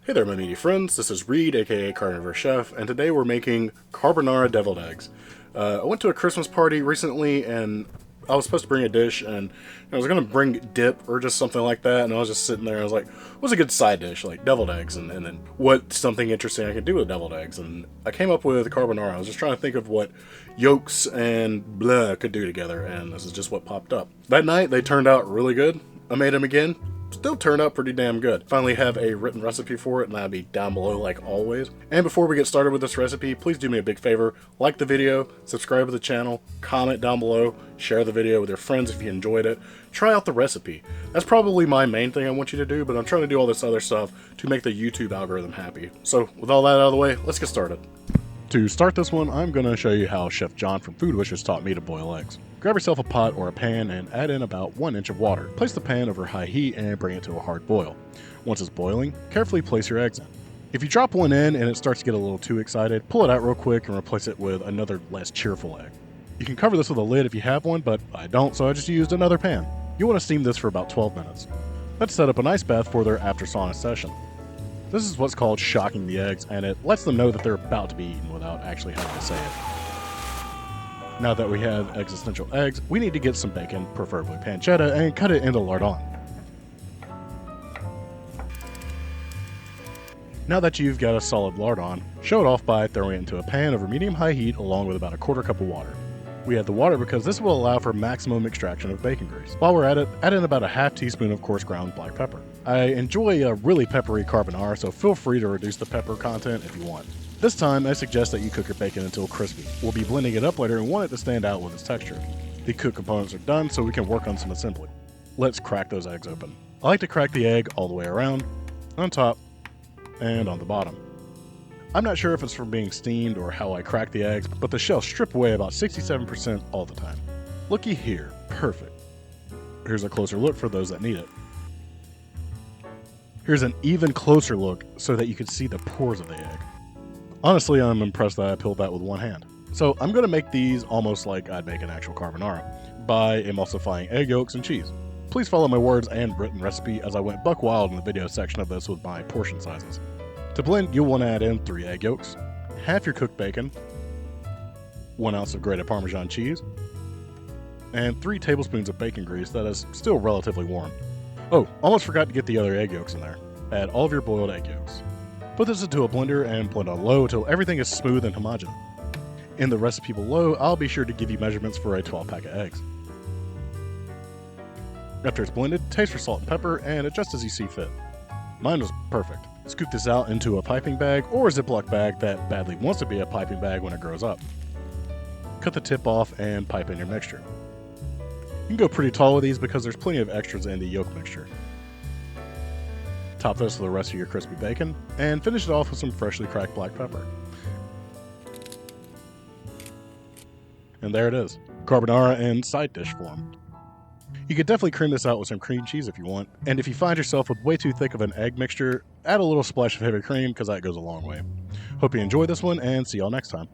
Hey there, my meaty friends. This is Reed, aka CarnivorousChef, and today we're making carbonara deviled eggs. I went to a Christmas party recently, and I was supposed to bring a dish, and I was going to bring dip or just something like that, and I was just sitting there, and I was like, what's a good side dish? Like deviled eggs, and then what's something interesting I could do with deviled eggs? And I came up with carbonara. I was just trying to think of what yolks and blah could do together, and this is just what popped up. That night, they turned out really good. I made them again. Still turned out pretty damn good. Finally have a written recipe for it, and that'll be down below like always. And before we get started with this recipe, please do me a big favor, like the video, subscribe to the channel, comment down below, share the video with your friends if you enjoyed it, try out the recipe. That's probably my main thing I want you to do, but I'm trying to do all this other stuff to make the YouTube algorithm happy. So with all that out of the way, let's get started. To start this one, I'm going to show you how Chef John from Food Wishes taught me to boil eggs. Grab yourself a pot or a pan and add in about 1 inch of water. Place the pan over high heat and bring it to a hard boil. Once it's boiling, carefully place your eggs in. If you drop one in and it starts to get a little too excited, pull it out real quick and replace it with another less cheerful egg. You can cover this with a lid if you have one, but I don't, so I just used another pan. You want to steam this for about 12 minutes. Let's set up an ice bath for their after sauna session. This is what's called shocking the eggs, and it lets them know that they're about to be eaten without actually having to say it. Now that we have existential eggs, we need to get some bacon, preferably pancetta, and cut it into lardon. Now that you've got a solid lardon, show it off by throwing it into a pan over medium-high heat along with about a quarter cup of water. We add the water because this will allow for maximum extraction of bacon grease. While we're at it, add in about a half teaspoon of coarse ground black pepper. I enjoy a really peppery carbonara, so feel free to reduce the pepper content if you want. This time, I suggest that you cook your bacon until crispy. We'll be blending it up later and want it to stand out with its texture. The cooked components are done, so we can work on some assembly. Let's crack those eggs open. I like to crack the egg all the way around, on top, and on the bottom. I'm not sure if it's from being steamed or how I crack the eggs, but the shells strip away about 67% all the time. Looky here, perfect. Here's a closer look for those that need it. Here's an even closer look so that you can see the pores of the egg. Honestly, I'm impressed that I peeled that with one hand. So I'm going to make these almost like I'd make an actual carbonara, by emulsifying egg yolks and cheese. Please follow my words and written recipe as I went buck wild in the video section of this with my portion sizes. To blend, you'll want to add in 3 egg yolks, half your cooked bacon, 1 ounce of grated Parmesan cheese, and 3 tablespoons of bacon grease that is still relatively warm. Oh, almost forgot to get the other egg yolks in there. Add all of your boiled egg yolks. Put this into a blender and blend on low until everything is smooth and homogeneous. In the recipe below, I'll be sure to give you measurements for a 12-pack of eggs. After it's blended, taste for salt and pepper and adjust as you see fit. Mine was perfect. Scoop this out into a piping bag or a Ziploc bag that badly wants to be a piping bag when it grows up. Cut the tip off and pipe in your mixture. You can go pretty tall with these because there's plenty of extras in the yolk mixture. Top this with the rest of your crispy bacon, and finish it off with some freshly cracked black pepper. And there it is, carbonara in side dish form. You could definitely cream this out with some cream cheese if you want, and if you find yourself with way too thick of an egg mixture, add a little splash of heavy cream because that goes a long way. Hope you enjoyed this one, and see y'all next time.